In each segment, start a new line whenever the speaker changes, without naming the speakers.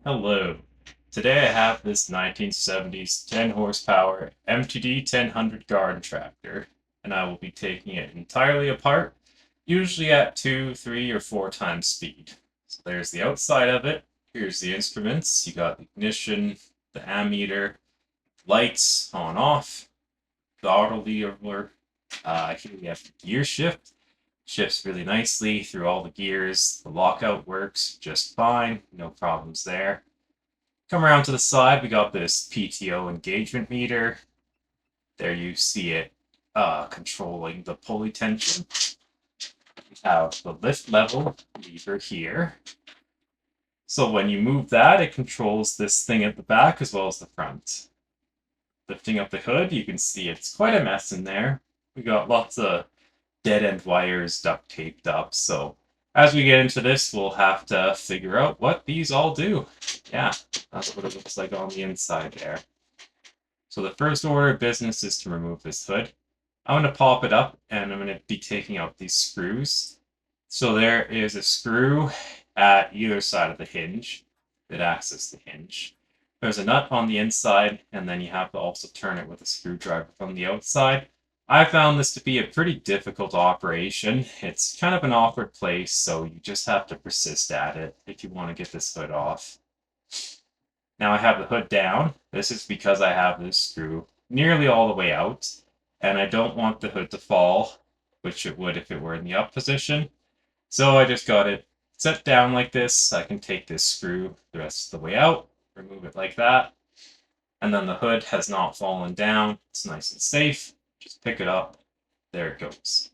Hello. Today I have this 1970s 10 horsepower MTD 1000 garden tractor, and I will be taking it entirely apart, usually at 2, 3, or 4 times speed. So there's the outside of it. Here's the instruments. You got the ignition, the ammeter, lights on off, throttle lever. Here we have the gear shift. Shifts really nicely through all the gears. The lockout works just fine. No problems there. Come around to the side, we got this PTO engagement meter. There you see it controlling the pulley tension. We have the lift level lever here. So when you move that, it controls this thing at the back as well as the front. Lifting up the hood, you can see it's quite a mess in there. We got lots of dead end wires duct taped up, so as we get into this, we'll have to figure out what these all do. Yeah, that's what it looks like on the inside there. So the first order of business is to remove this hood. I'm going to pop it up and I'm going to be taking out these screws. So there is a screw at either side of the hinge that acts as the hinge. There's a nut on the inside, and then you have to also turn it with a screwdriver from the outside. I found this to be a pretty difficult operation. It's kind of an awkward place, so you just have to persist at it if you want to get this hood off. Now I have the hood down. This is because I have this screw nearly all the way out, and I don't want the hood to fall, which it would if it were in the up position. So I just got it set down like this. I can take this screw the rest of the way out, remove it like that, and then the hood has not fallen down. It's nice and safe. Just pick it up. There it goes.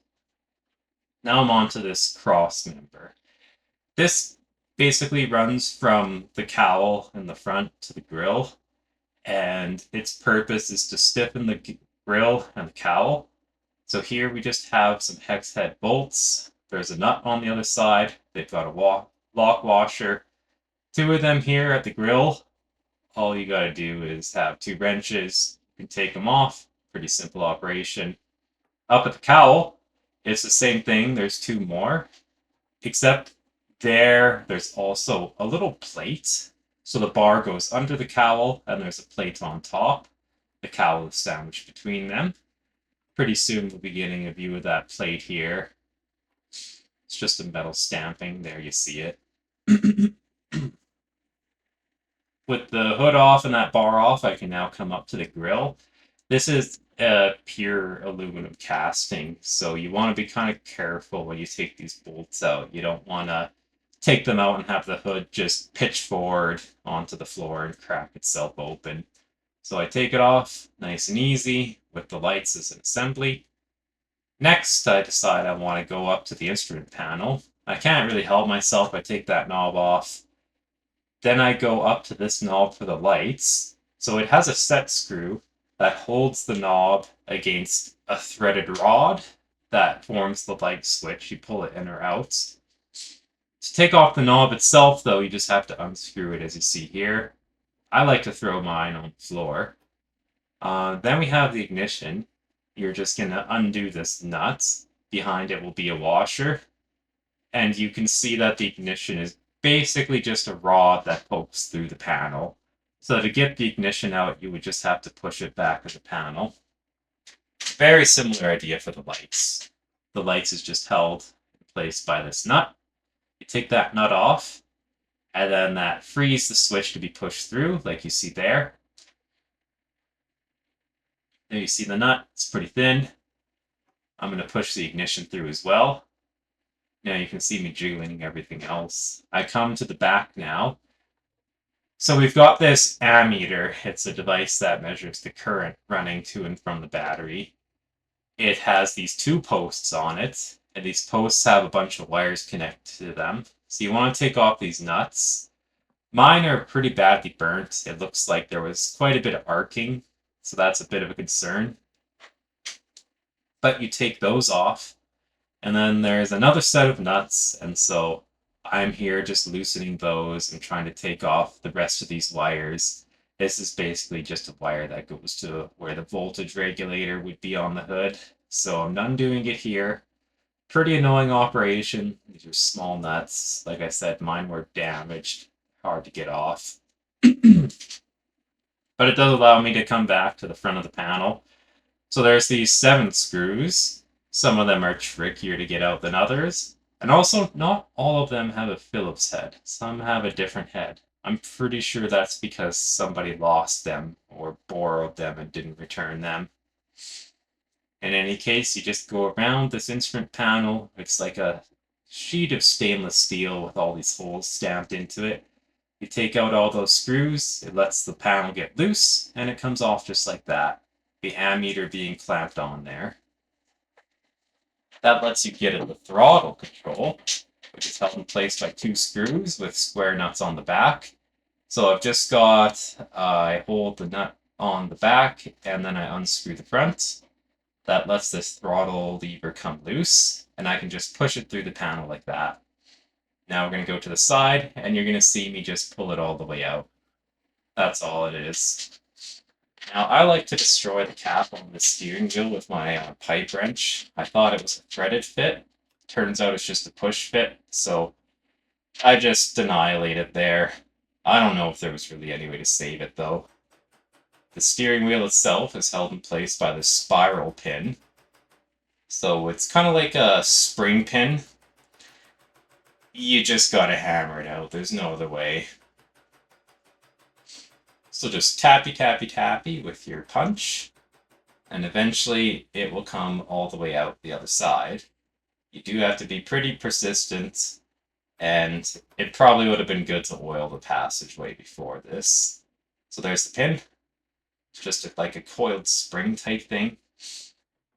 Now I'm on to this cross member. This basically runs from the cowl in the front to the grill, and its purpose is to stiffen the grill and the cowl. So here we just have some hex head bolts. There's a nut on the other side. They've got a lock washer. Two of them here at the grill. All you gotta do is have two wrenches. You can take them off. Pretty simple operation. Up at the cowl, it's the same thing. There's two more, except there's also a little plate. So the bar goes under the cowl and there's a plate on top. The cowl is sandwiched between them. Pretty soon we'll be getting a view of that plate here. It's just a metal stamping. There you see it. With the hood off and that bar off, I can now come up to the grill. This is a pure aluminum casting, so you want to be kind of careful when you take these bolts out. You don't want to take them out and have the hood just pitch forward onto the floor and crack itself open. So I take it off nice and easy with the lights as an assembly. Next, I decide I want to go up to the instrument panel. I can't really help myself. I take that knob off. Then I go up to this knob for the lights. So it has a set screw that holds the knob against a threaded rod that forms the light switch. You pull it in or out. To take off the knob itself, though, you just have to unscrew it, as you see here. I like to throw mine on the floor. Then we have the ignition. You're just going to undo this nut. Behind it will be a washer. And you can see that the ignition is basically just a rod that pokes through the panel. So to get the ignition out, you would just have to push it back of the panel. Very similar idea for the lights. The lights is just held in place by this nut. You take that nut off, and then that frees the switch to be pushed through, like you see there. There you see the nut. It's pretty thin. I'm going to push the ignition through as well. Now you can see me jiggling everything else. I come to the back now. So we've got this ammeter. It's a device that measures the current running to and from the battery. It has these two posts on it, and these posts have a bunch of wires connected to them. So you want to take off these nuts. Mine are pretty badly burnt. It looks like there was quite a bit of arcing, so that's a bit of a concern. But you take those off, and then there's another set of nuts, and so I'm here just loosening those and trying to take off the rest of these wires. This is basically just a wire that goes to where the voltage regulator would be on the hood. So I'm undoing it here. Pretty annoying operation. These are small nuts. Like I said, mine were damaged. hard to get off. But it does allow me to come back to the front of the panel. So there's these 7 screws. Some of them are trickier to get out than others. And also, not all of them have a Phillips head. Some have a different head. I'm pretty sure that's because somebody lost them or borrowed them and didn't return them. In any case, you just go around this instrument panel. It's like a sheet of stainless steel with all these holes stamped into it. You take out all those screws, it lets the panel get loose, and it comes off just like that, the ammeter being clamped on there. That lets you get at the throttle control, which is held in place by 2 screws with square nuts on the back. So I've just got, I hold the nut on the back, and then I unscrew the front. That lets this throttle lever come loose, and I can just push it through the panel like that. Now we're going to go to the side, and you're going to see me just pull it all the way out. That's all it is. Now, I like to destroy the cap on the steering wheel with my pipe wrench. I thought it was a threaded fit. Turns out it's just a push fit, so I just annihilate it there. I don't know if there was really any way to save it, though. The steering wheel itself is held in place by this spiral pin. So it's kind of like a spring pin. You just gotta hammer it out. There's no other way. So just tappy, tappy, tappy with your punch, and eventually it will come all the way out the other side. You do have to be pretty persistent, and it probably would have been good to oil the passageway before this. So there's the pin. It's just like a coiled spring type thing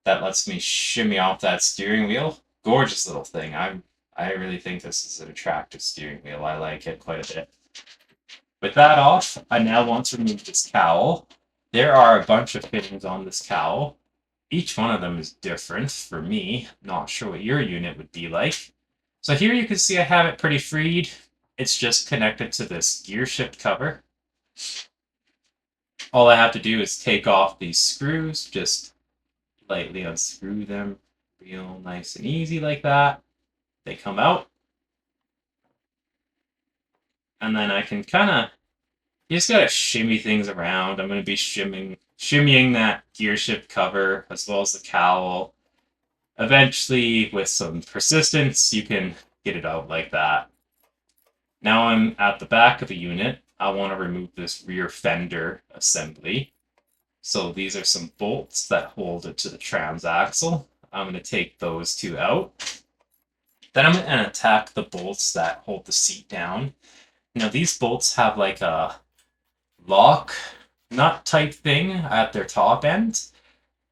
that lets me shimmy off that steering wheel. Gorgeous little thing. I really think this is an attractive steering wheel. I like it quite a bit. With that off, I now want to remove this cowl. There are a bunch of fittings on this cowl. Each one of them is different for me. Not sure what your unit would be like. So here you can see I have it pretty freed. It's just connected to this gear shift cover. All I have to do is take off these screws, just lightly unscrew them, real nice and easy like that. They come out. And then I can you just gotta shimmy things around. I'm gonna be shimmying that gear shift cover as well as the cowl. Eventually, with some persistence, you can get it out like that. Now I'm at the back of the unit. I want to remove this rear fender assembly. So these are some bolts that hold it to the transaxle. I'm going to take those 2 out. Then I'm going to attack the bolts that hold the seat down. Now these bolts have like a lock nut type thing at their top end.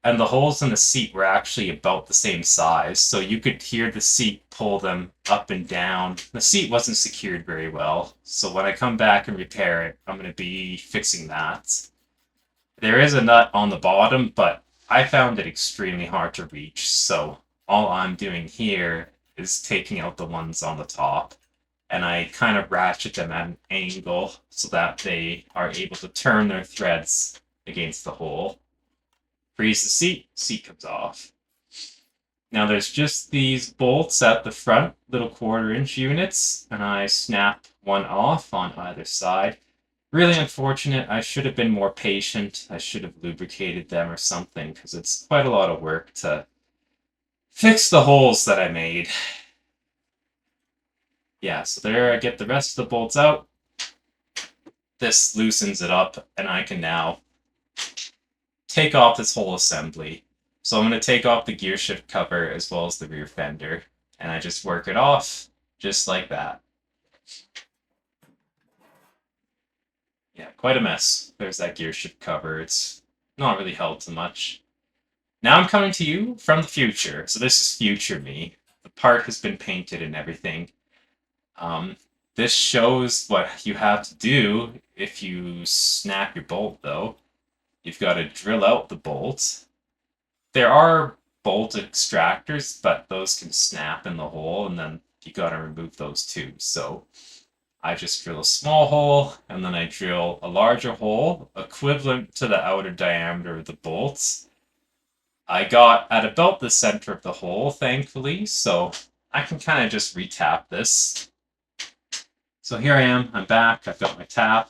And the holes in the seat were actually about the same size. So you could hear the seat pull them up and down. The seat wasn't secured very well. So when I come back and repair it, I'm going to be fixing that. There is a nut on the bottom, but I found it extremely hard to reach. So all I'm doing here is taking out the ones on the top, and I kind of ratchet them at an angle so that they are able to turn their threads against the hole. Freeze the seat comes off. Now there's just these bolts at the front, little 1/4-inch units, and I snap one off on either side. Really unfortunate. I should have been more patient. I should have lubricated them or something, because it's quite a lot of work to fix the holes that I made. Yeah, so there I get the rest of the bolts out. This loosens it up, and I can now take off this whole assembly. So I'm going to take off the gear shift cover as well as the rear fender, and I just work it off just like that. Yeah, quite a mess. There's that gear shift cover. It's not really held to much. Now I'm coming to you from the future. So this is future me. The part has been painted and everything. This shows what you have to do if you snap your bolt, though. You've got to drill out the bolt. There are bolt extractors, but those can snap in the hole, and then you got to remove those too. So I just drill a small hole, and then I drill a larger hole equivalent to the outer diameter of the bolts. I got at about the center of the hole, thankfully, so I can kind of just retap this. So here I am, I'm back, I've got my tap.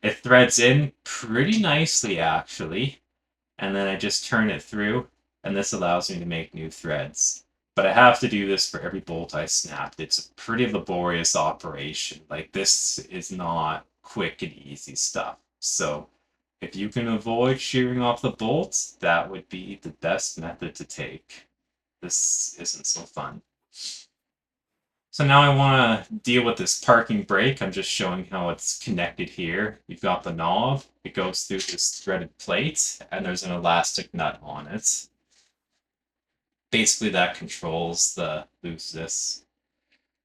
It threads in pretty nicely actually, and then I just turn it through, and this allows me to make new threads. But I have to do this for every bolt I snapped. It's a pretty laborious operation. Like, this is not quick and easy stuff. So if you can avoid shearing off the bolts, that would be the best method to take. This isn't so fun. So now I want to deal with this parking brake. I'm just showing how it's connected here. You've got the knob. It goes through this threaded plate, and there's an elastic nut on it. Basically, that controls the looseness.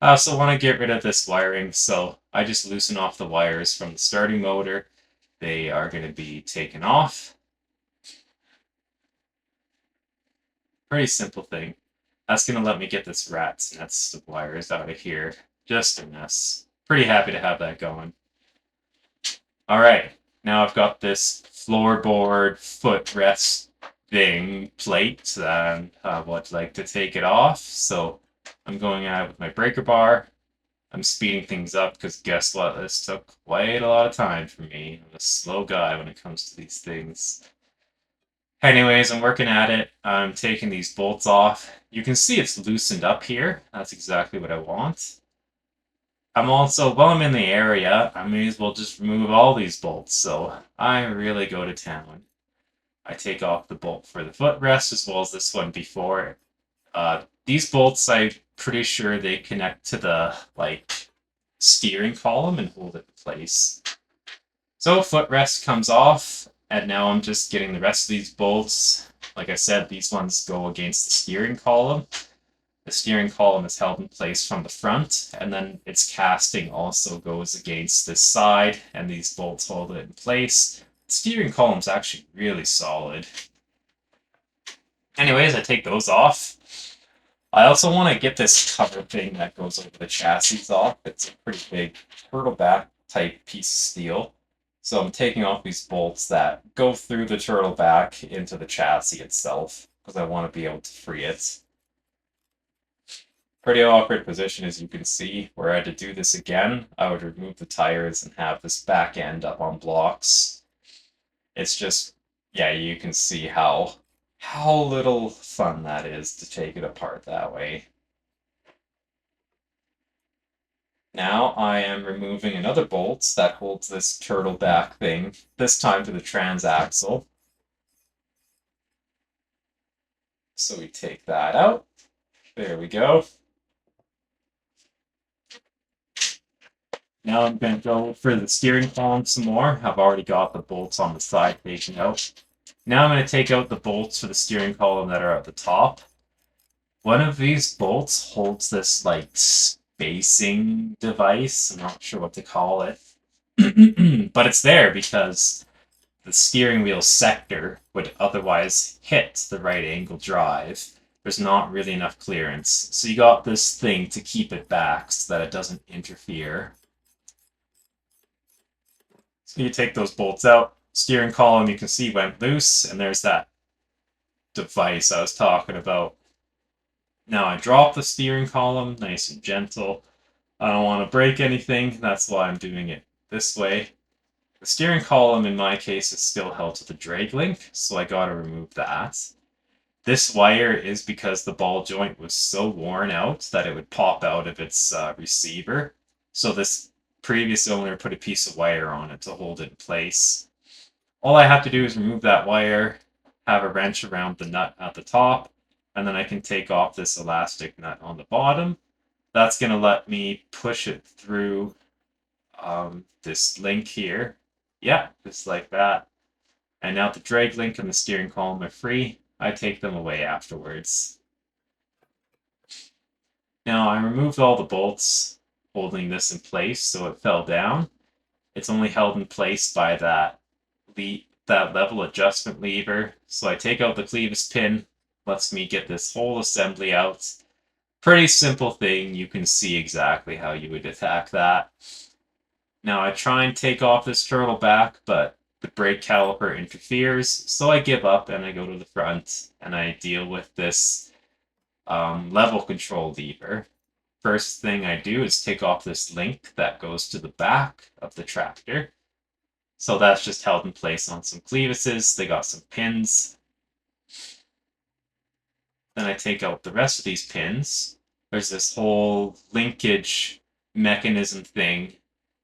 I also want to get rid of this wiring, so I just loosen off the wires from the starting motor. They are going to be taken off. Pretty simple thing. That's going to let me get this rat's nest of wires out of here. Just a mess. Pretty happy to have that going. Alright, now I've got this floorboard footrest thing plate, and I would like to take it off. So I'm going out with my breaker bar. I'm speeding things up because guess what? This took quite a lot of time for me. I'm a slow guy when it comes to these things. Anyways, I'm working at it. I'm taking these bolts off. You can see it's loosened up here. That's exactly what I want. I'm also, while I'm in the area, I may as well just remove all these bolts. So I really go to town. I take off the bolt for the footrest as well as this one before. These bolts, I'm pretty sure they connect to the steering column and hold it in place. So footrest comes off. And now I'm just getting the rest of these bolts. Like I said, these ones go against the steering column. The steering column is held in place from the front, and then its casting also goes against this side, and these bolts hold it in place. The steering column's actually really solid. Anyways, I take those off. I also want to get this cover thing that goes over the chassis off. It's a pretty big turtleback type piece of steel. So I'm taking off these bolts that go through the turtleback into the chassis itself, because I want to be able to free it. Pretty awkward position, as you can see. Were I to do this again, I would remove the tires and have this back end up on blocks. It's just, yeah, you can see how little fun that is to take it apart that way. Now I am removing another bolt that holds this turtle back thing, this time to the transaxle. So we take that out. There we go. Now I'm going to go for the steering column some more. I've already got the bolts on the side taken out. Now I'm going to take out the bolts for the steering column that are at the top. One of these bolts holds this spacing device. I'm not sure what to call it. But it's there because the steering wheel sector would otherwise hit the right angle drive. There's not really enough clearance. So you got this thing to keep it back so that it doesn't interfere. So you take those bolts out. Steering column, you can see, went loose, and there's that device I was talking about. Now I drop the steering column, nice and gentle. I don't want to break anything, that's why I'm doing it this way. The steering column, in my case, is still held to the drag link, so I gotta remove that. This wire is because the ball joint was so worn out that it would pop out of its receiver. So this previous owner put a piece of wire on it to hold it in place. All I have to do is remove that wire, have a wrench around the nut at the top, and then I can take off this elastic nut on the bottom. That's going to let me push it through this link here. Yeah, just like that. And now the drag link and the steering column are free. I take them away afterwards. Now I removed all the bolts holding this in place so it fell down. It's only held in place by that level adjustment lever. So I take out the clevis pin, lets me get this whole assembly out. Pretty simple thing. You can see exactly how you would attack that. Now I try and take off this turtle back, but the brake caliper interferes, so I give up and I go to the front and I deal with this level control lever. First thing I do is take off this link that goes to the back of the tractor. So that's just held in place on some clevises. They got some pins. Then I take out the rest of these pins. There's this whole linkage mechanism thing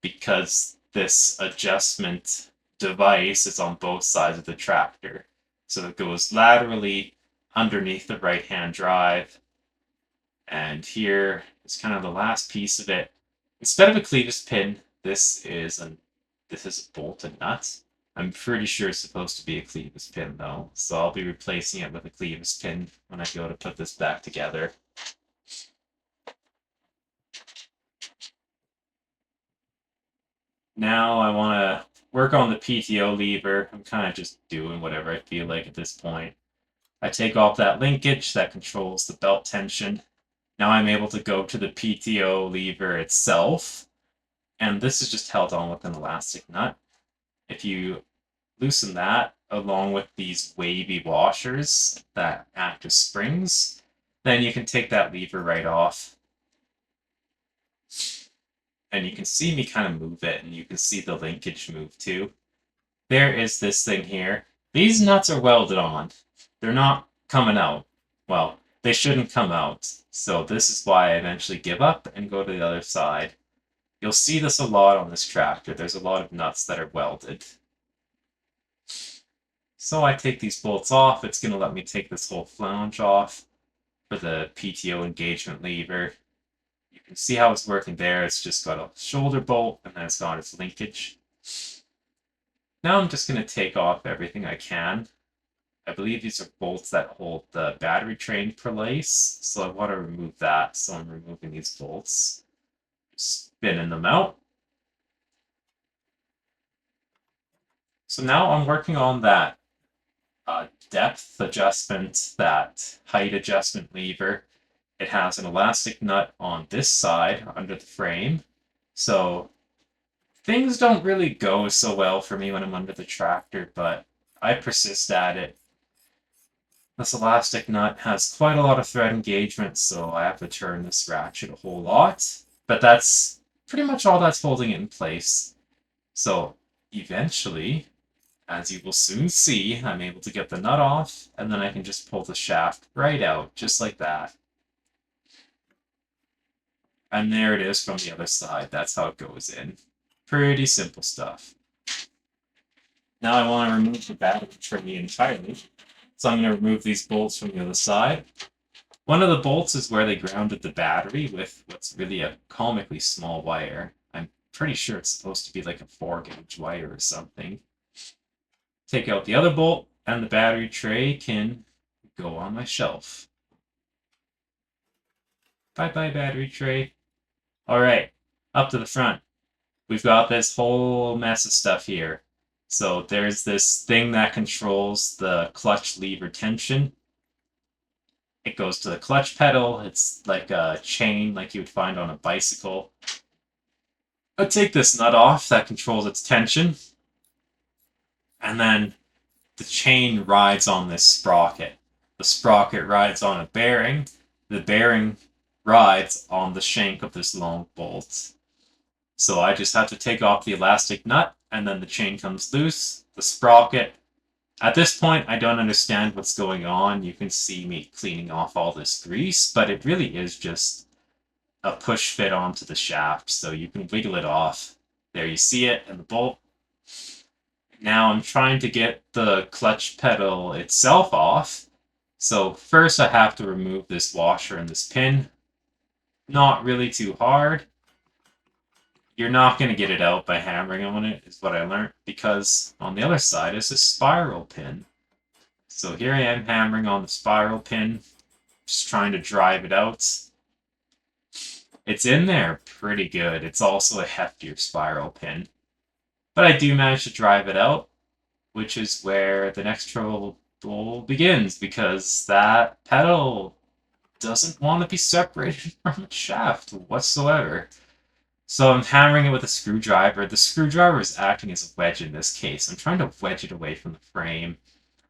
because this adjustment device is on both sides of the tractor. So it goes laterally underneath the right-hand drive. And here is kind of the last piece of it. Instead of a clevis pin, this is a bolt and nut. I'm pretty sure it's supposed to be a clevis pin though, so I'll be replacing it with a clevis pin when I go to put this back together. Now I want to work on the PTO lever. I'm kind of just doing whatever I feel like at this point. I take off that linkage that controls the belt tension. Now I'm able to go to the PTO lever itself, and this is just held on with an elastic nut. If you loosen that along with these wavy washers that act as springs, then you can take that lever right off. And you can see me kind of move it, and you can see the linkage move too. There is this thing here. These nuts are welded on. They're not coming out. Well, they shouldn't come out. So this is why I eventually give up and go to the other side. You'll see this a lot on this tractor. There's a lot of nuts that are welded. So I take these bolts off. It's going to let me take this whole flange off for the PTO engagement lever. You can see how it's working there. It's just got a shoulder bolt and then it's got its linkage. Now I'm just going to take off everything I can. I believe these are bolts that hold the battery train pulleys, so I want to remove that, so I'm removing these bolts. Spinning them out. So now I'm working on that depth adjustment, that height adjustment lever. It has an elastic nut on this side under the frame, so things don't really go so well for me when I'm under the tractor, but I persist at it. This elastic nut has quite a lot of thread engagement, so I have to turn this ratchet a whole lot. But that's pretty much all that's holding it in place. So eventually, as you will soon see, I'm able to get the nut off, and then I can just pull the shaft right out, just like that. And there it is from the other side. That's how it goes in. Pretty simple stuff. Now I want to remove the battery tray entirely. So I'm going to remove these bolts from the other side. One of the bolts is where they grounded the battery with what's really a comically small wire. I'm pretty sure it's supposed to be like a 4-gauge wire or something. Take out the other bolt, and the battery tray can go on my shelf. Bye-bye, battery tray. Alright, up to the front. We've got this whole mess of stuff here. So there's this thing that controls the clutch lever tension. It goes to the clutch pedal. It's like a chain like you would find on a bicycle. I take this nut off that controls its tension. And then the chain rides on this sprocket. The sprocket rides on a bearing. The bearing rides on the shank of this long bolt. So I just have to take off the elastic nut, and then the chain comes loose, the sprocket. At this point, I don't understand what's going on. You can see me cleaning off all this grease, but it really is just a push fit onto the shaft, so you can wiggle it off. There you see it, and the bolt. Now I'm trying to get the clutch pedal itself off. So first I have to remove this washer and this pin. Not really too hard. You're not going to get it out by hammering on it, is what I learned, because on the other side is a spiral pin. So here I am hammering on the spiral pin, just trying to drive it out. It's in there pretty good. It's also a heftier spiral pin. But I do manage to drive it out, which is where the next trouble begins, because that pedal doesn't want to be separated from its shaft whatsoever. So I'm hammering it with a screwdriver. The screwdriver is acting as a wedge in this case. I'm trying to wedge it away from the frame.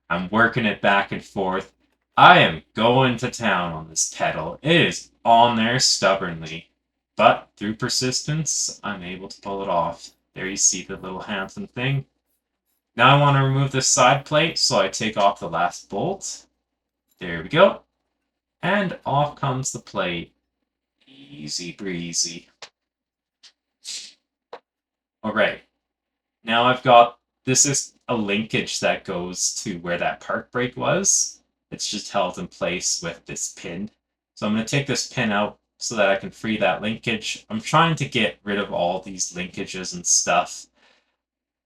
I'm working it back and forth. I am going to town on this pedal. It is on there stubbornly. But through persistence, I'm able to pull it off. There you see the little handsome thing. Now I want to remove this side plate, so I take off the last bolt. There we go. And off comes the plate. Easy breezy. Alright. Now I've got, this is a linkage that goes to where that park brake was. It's just held in place with this pin. So I'm going to take this pin out so that I can free that linkage. I'm trying to get rid of all these linkages and stuff.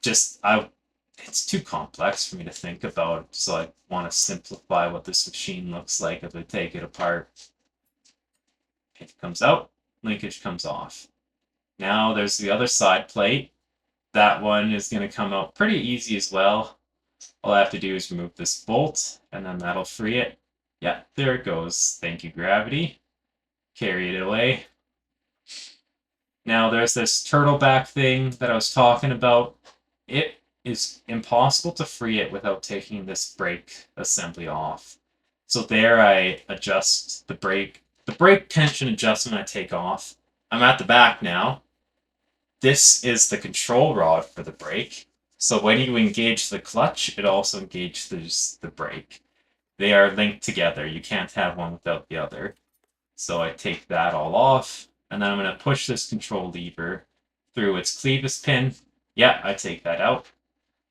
It's too complex for me to think about, so I want to simplify what this machine looks like as I take it apart. Pin comes out, linkage comes off. Now there's the other side plate. That one is going to come out pretty easy as well. All I have to do is remove this bolt, and then that'll free it. Yeah, there it goes. Thank you, gravity. Carry it away. Now there's this turtle back thing that I was talking about. It is impossible to free it without taking this brake assembly off. So there I adjust the brake. The brake tension adjustment I take off. I'm at the back now. This is the control rod for the brake. So when you engage the clutch, it also engages the brake. They are linked together. You can't have one without the other. So I take that all off, and then I'm going to push this control lever through its clevis pin. Yeah, I take that out.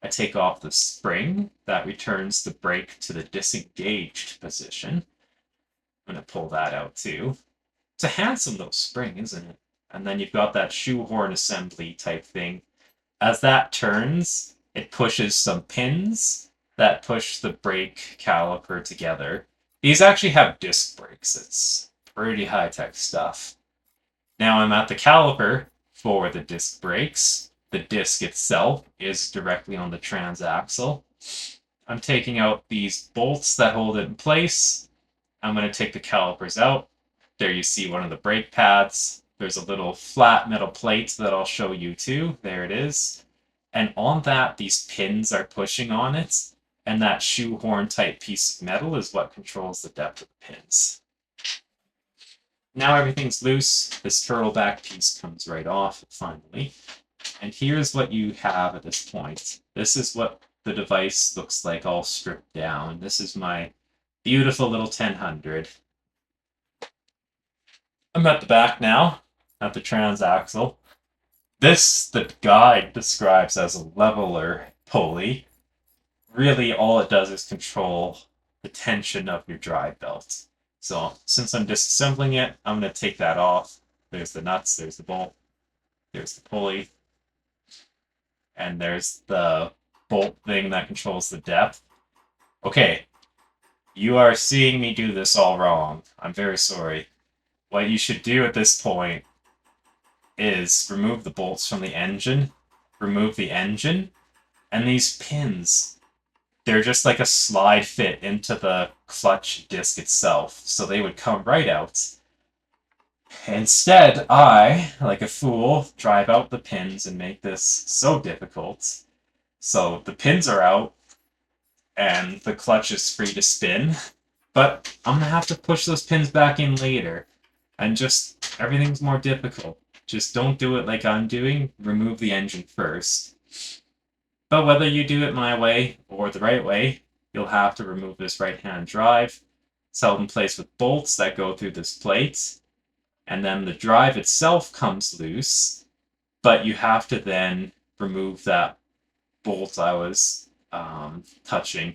I take off the spring that returns the brake to the disengaged position. I'm going to pull that out too. It's a handsome little spring, isn't it? And then you've got that shoehorn assembly type thing. As that turns, it pushes some pins that push the brake caliper together. These actually have disc brakes. It's pretty high-tech stuff. Now I'm at the caliper for the disc brakes. The disc itself is directly on the transaxle. I'm taking out these bolts that hold it in place. I'm going to take the calipers out. There you see one of the brake pads. There's a little flat metal plate that I'll show you too. There it is. And on that, these pins are pushing on it. And that shoehorn type piece of metal is what controls the depth of the pins. Now everything's loose. This turtle back piece comes right off finally. And here's what you have at this point. This is what the device looks like all stripped down. This is my beautiful little 1000. I'm at the back now, at the transaxle. This, the guide describes as a leveler pulley. Really, all it does is control the tension of your drive belt. So, since I'm disassembling it, I'm going to take that off. There's the nuts, there's the bolt, there's the pulley, and there's the bolt thing that controls the depth. Okay, you are seeing me do this all wrong. I'm very sorry. What you should do at this point is remove the bolts from the engine, remove the engine, and these pins, they're just like a slide fit into the clutch disc itself, so they would come right out. Instead, I, like a fool, drive out the pins and make this so difficult. So the pins are out, and the clutch is free to spin, but I'm going to have to push those pins back in later, and just, everything's more difficult. Just don't do it like I'm doing, remove the engine first. But whether you do it my way or the right way, you'll have to remove this right-hand drive. It's held in place with bolts that go through this plate. And then the drive itself comes loose, but you have to then remove that bolt I was touching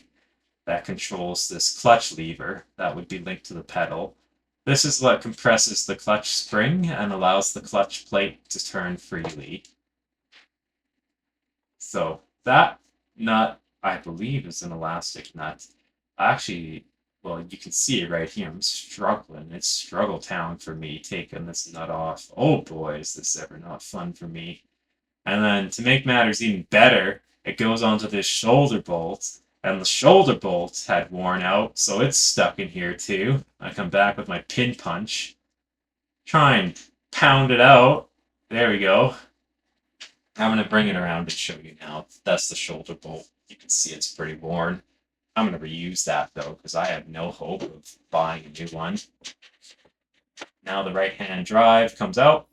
that controls this clutch lever that would be linked to the pedal. This is what compresses the clutch spring and allows the clutch plate to turn freely. So that nut, I believe, is an elastic nut. Actually, well, you can see it right here. I'm struggling. It's struggle town for me taking this nut off. Oh boy, is this ever not fun for me. And then to make matters even better, it goes onto this shoulder bolt. And the shoulder bolt had worn out, so it's stuck in here too. I come back with my pin punch. Try and pound it out. There we go. I'm going to bring it around and show you now. That's the shoulder bolt. You can see it's pretty worn. I'm going to reuse that though, because I have no hope of buying a new one. Now the right-hand drive comes out.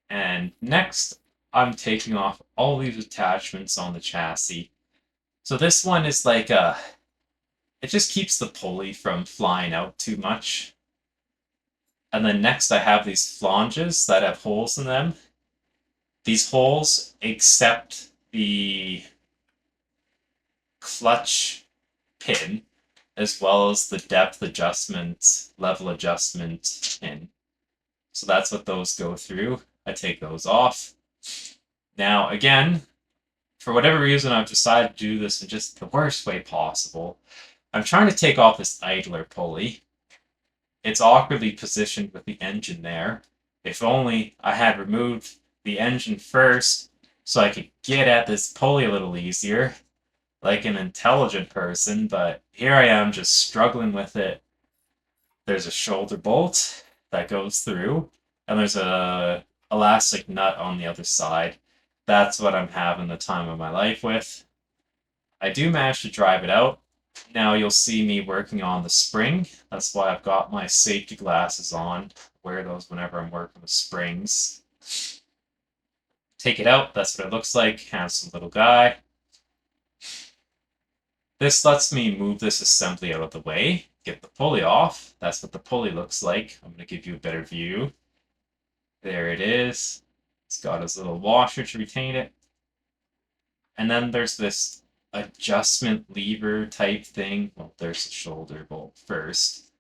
And next, I'm taking off all these attachments on the chassis. So this one is like it just keeps the pulley from flying out too much. And then next I have these flanges that have holes in them. These holes accept the clutch pin as well as the depth adjustment, level adjustment pin. So that's what those go through. I take those off. Now again, for whatever reason, I've decided to do this in just the worst way possible. I'm trying to take off this idler pulley. It's awkwardly positioned with the engine there. If only I had removed the engine first so I could get at this pulley a little easier, like an intelligent person, but here I am just struggling with it. There's a shoulder bolt that goes through, and there's a elastic nut on the other side. That's what I'm having the time of my life with. I do manage to drive it out. Now you'll see me working on the spring. That's why I've got my safety glasses on. Wear those whenever I'm working with springs. Take it out. That's what it looks like. Handsome little guy. This lets me move this assembly out of the way. Get the pulley off. That's what the pulley looks like. I'm going to give you a better view. There it is. It's got his little washer to retain it. And then there's this adjustment lever type thing. Well, there's the shoulder bolt first.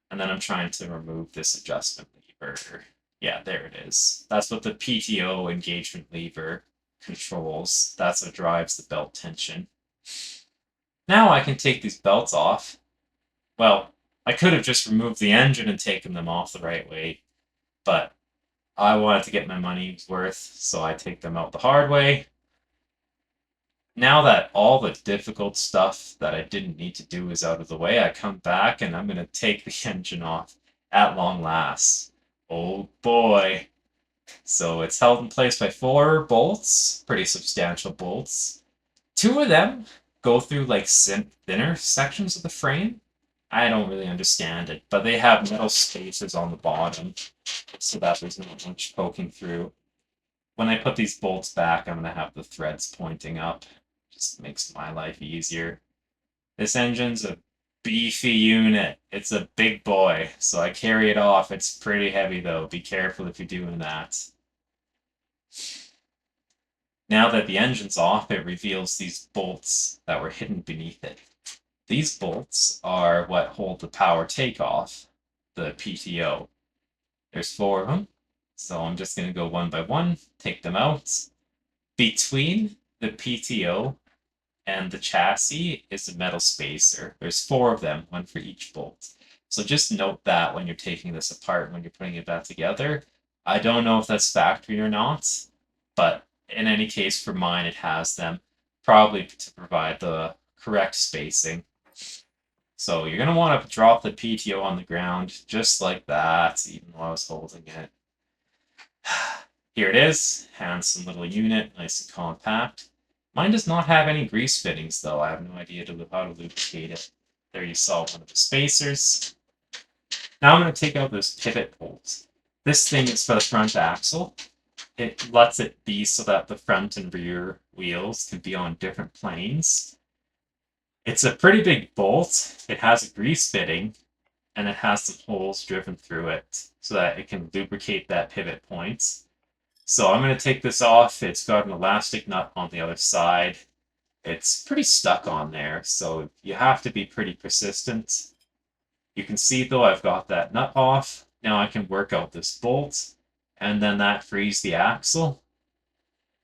And then I'm trying to remove this adjustment lever. Yeah, there it is. That's what the PTO engagement lever controls. That's what drives the belt tension. Now I can take these belts off. Well, I could have just removed the engine and taken them off the right way, but I wanted to get my money's worth, so I take them out the hard way. Now that all the difficult stuff that I didn't need to do is out of the way, I come back and I'm going to take the engine off at long last. Oh boy. So it's held in place by 4 bolts, pretty substantial bolts. 2 of them go through like thinner sections of the frame. I don't really understand it, but they have metal spacers on the bottom so that there's not much poking through. When I put these bolts back, I'm going to have the threads pointing up. Just makes my life easier. This engine's a beefy unit. It's a big boy, so I carry it off. It's pretty heavy though. Be careful if you're doing that. Now that the engine's off, it reveals these bolts that were hidden beneath it. These bolts are what hold the power takeoff, the PTO. There's 4 of them, so I'm just going to go one by one, take them out. Between the PTO and the chassis is a metal spacer. There's 4 of them, one for each bolt. So just note that when you're taking this apart, when you're putting it back together. I don't know if that's factory or not, but in any case, for mine, it has them, probably to provide the correct spacing. So you're going to want to drop the PTO on the ground just like that, even though I was holding it. Here it is, handsome little unit, nice and compact. Mine does not have any grease fittings though. I have no idea how to lubricate it. There you saw one of the spacers. Now I'm going to take out this pivot bolt. This thing is for the front axle. It lets it be so that the front and rear wheels can be on different planes. It's a pretty big bolt. It has a grease fitting, and it has some holes driven through it so that it can lubricate that pivot point. So I'm going to take this off. It's got an elastic nut on the other side. It's pretty stuck on there, so you have to be pretty persistent. You can see, though, I've got that nut off. Now I can work out this bolt, and then that frees the axle.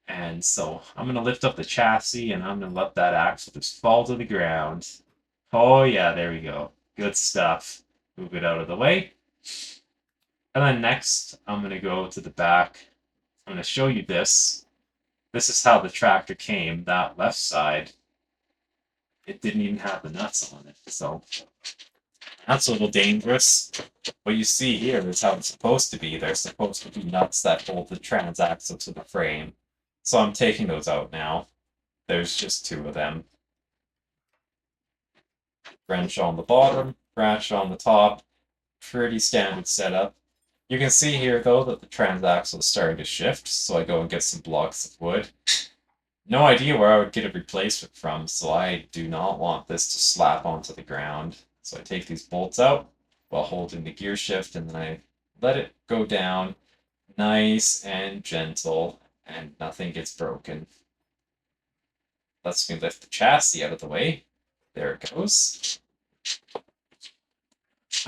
And so I'm going to lift up the chassis, and I'm going to let that axle just fall to the ground. Oh yeah, there we go. Good stuff. Move it out of the way. And then next, I'm going to go to the back. I'm going to show you this. This is how the tractor came. That left side, it didn't even have the nuts on it. So that's a little dangerous. What you see here is how it's supposed to be. There's supposed to be nuts that hold the transaxle to the frame. So I'm taking those out now. There's just 2 of them. Wrench on the bottom, ratchet on the top. Pretty standard setup. You can see here though that the transaxle is starting to shift, so I go and get some blocks of wood. No idea where I would get a replacement from, so I do not want this to slap onto the ground. So I take these bolts out while holding the gear shift, and then I let it go down nice and gentle, and nothing gets broken. Lets me lift the chassis out of the way. There it goes.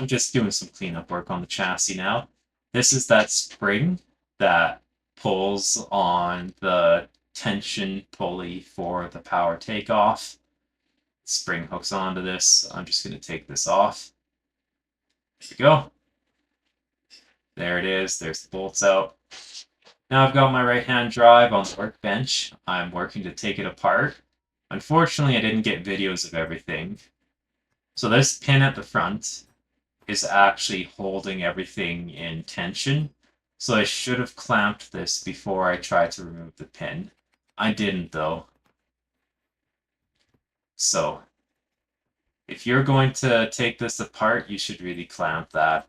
I'm just doing some cleanup work on the chassis now. This is that spring that pulls on the tension pulley for the power takeoff. The spring hooks onto this. I'm just going to take this off. There we go. There it is. There's the bolts out. Now I've got my right-hand drive on the workbench. I'm working to take it apart. Unfortunately, I didn't get videos of everything. So this pin at the front is actually holding everything in tension. So I should have clamped this before I tried to remove the pin. I didn't though. So if you're going to take this apart, you should really clamp that.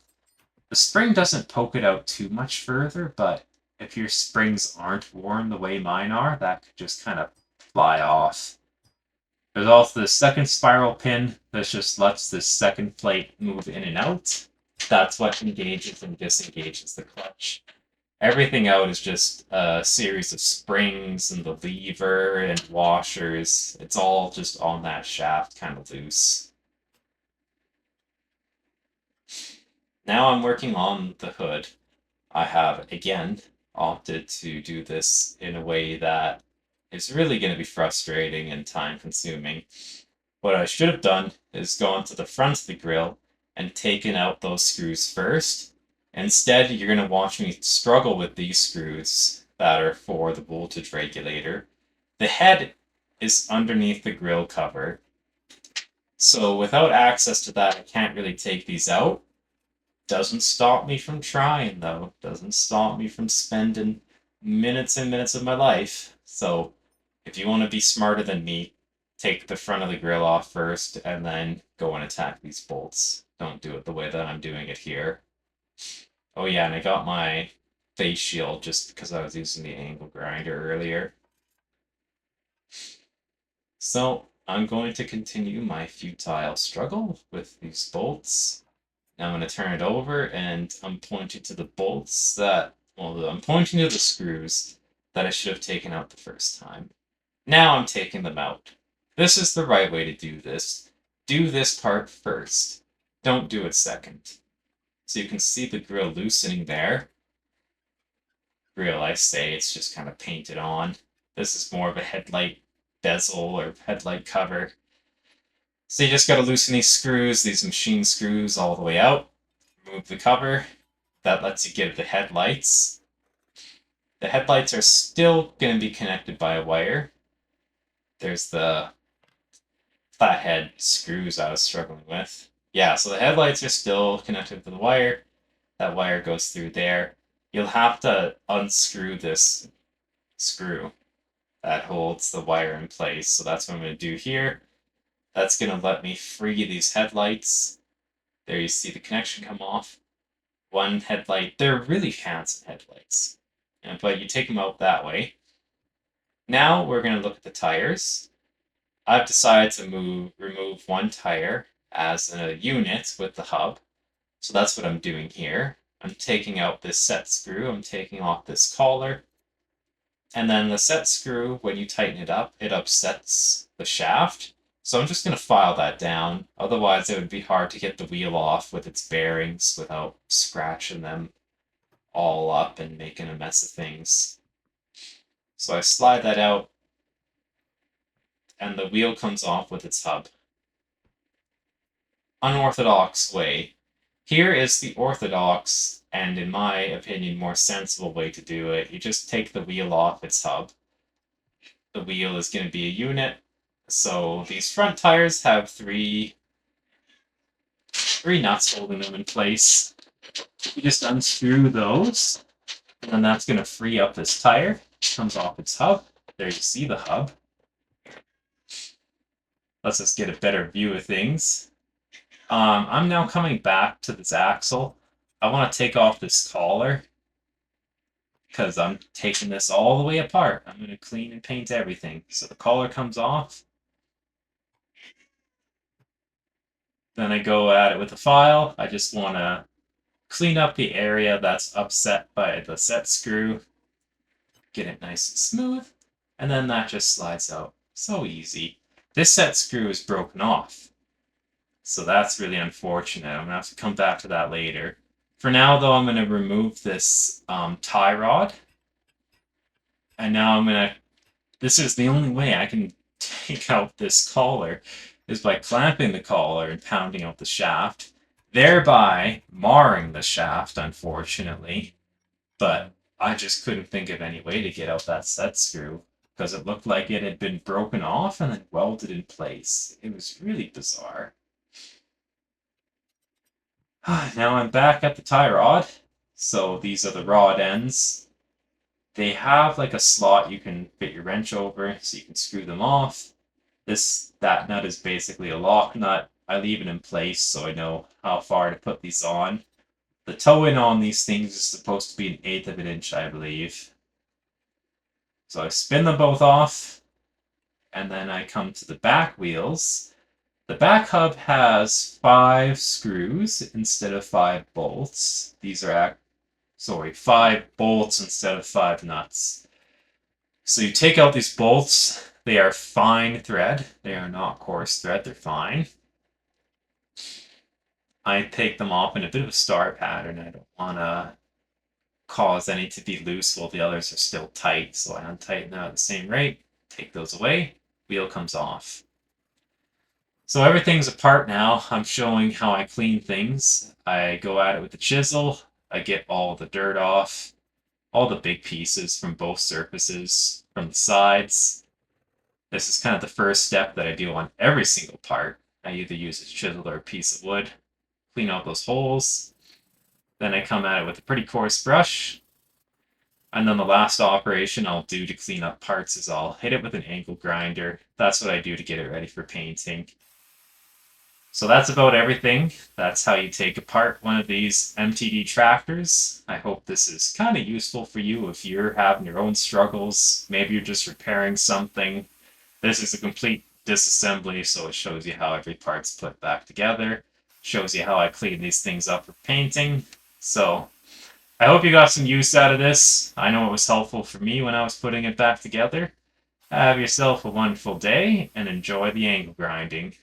The spring doesn't poke it out too much further, but if your springs aren't worn the way mine are, that could just kind of fly off. There's also the second spiral pin that just lets this second plate move in and out. That's what engages and disengages the clutch. Everything out is just a series of springs and the lever and washers. It's all just on that shaft, kind of loose. Now I'm working on the hood. I have, again, opted to do this in a way that is really going to be frustrating and time-consuming. What I should have done is gone to the front of the grill and taken out those screws first. Instead, you're going to watch me struggle with these screws that are for the voltage regulator. The head is underneath the grill cover. So without access to that, I can't really take these out. Doesn't stop me from trying, though. Doesn't stop me from spending minutes and minutes of my life. So if you want to be smarter than me, take the front of the grill off first and then go and attack these bolts. Don't do it the way that I'm doing it here. Oh yeah, and I got my face shield just because I was using the angle grinder earlier. So I'm going to continue my futile struggle with these bolts. Now I'm going to turn it over and I'm pointing to the bolts that, well, I'm pointing to the screws that I should have taken out the first time. Now I'm taking them out. This is the right way to do this. Do this part first. Don't do it second. So you can see the grill loosening there. Grill, I say, it's just kind of painted on. This is more of a headlight bezel or headlight cover. So you just got to loosen these screws, these machine screws, all the way out. Remove the cover. That lets you get the headlights. The headlights are still going to be connected by a wire. There's the flathead screws I was struggling with. Yeah, so the headlights are still connected to the wire. That wire goes through there. You'll have to unscrew this screw that holds the wire in place. So that's what I'm going to do here. That's going to let me free these headlights. There you see the connection come off. One headlight, they're really handsome headlights. But you take them out that way. Now we're going to look at the tires. I've decided to remove one tire as a unit with the hub. So that's what I'm doing here. I'm taking out this set screw, I'm taking off this collar. And then the set screw, when you tighten it up, it upsets the shaft. So I'm just going to file that down. Otherwise, it would be hard to get the wheel off with its bearings without scratching them all up and making a mess of things. So I slide that out, and the wheel comes off with its hub. Unorthodox way. Here is the orthodox, and in my opinion, more sensible way to do it. You just take the wheel off its hub. The wheel is going to be a unit. So these front tires have three nuts holding them in place. You just unscrew those, and then that's going to free up this tire. It comes off its hub. There you see the hub. Let's just get a better view of things. I'm now coming back to this axle. I want to take off this collar because I'm taking this all the way apart. I'm going to clean and paint everything. So the collar comes off. Then I go at it with a file. I just want to clean up the area that's upset by the set screw. Get it nice and smooth. And then that just slides out. So easy. This set screw is broken off. So that's really unfortunate. I'm going to have to come back to that later. For now, though, I'm going to remove this tie rod. And now I'm going to... This is the only way I can take out this collar, is by clamping the collar and pounding out the shaft, thereby marring the shaft, unfortunately. But I just couldn't think of any way to get out that set screw, because it looked like it had been broken off and then welded in place. It was really bizarre. Now I'm back at the tie rod. So these are the rod ends. They have like a slot you can fit your wrench over so you can screw them off. That nut is basically a lock nut. I leave it in place so I know how far to put these on. The toe in on these things is supposed to be 1/8 of an inch, I believe. So I spin them both off, and then I come to the back wheels. The back hub has 5 screws instead of 5 bolts. These are 5 bolts instead of 5 nuts. So you take out these bolts. They are fine thread. They are not coarse thread. They're fine. I take them off in a bit of a star pattern. I don't want to cause any to be loose while the others are still tight. So I untighten them at the same rate. Take those away. Wheel comes off. So everything's apart now. I'm showing how I clean things. I go at it with the chisel. I get all the dirt off, all the big pieces from both surfaces, from the sides. This is kind of the first step that I do on every single part. I either use a chisel or a piece of wood, clean out those holes. Then I come at it with a pretty coarse brush. And then the last operation I'll do to clean up parts is I'll hit it with an angle grinder. That's what I do to get it ready for painting. So that's about everything. That's how you take apart one of these MTD tractors. I hope this is kind of useful for you if you're having your own struggles. Maybe you're just repairing something. This is a complete disassembly, so it shows you how every part's put back together. Shows you how I clean these things up for painting. So I hope you got some use out of this. I know it was helpful for me when I was putting it back together. Have yourself a wonderful day and enjoy the angle grinding.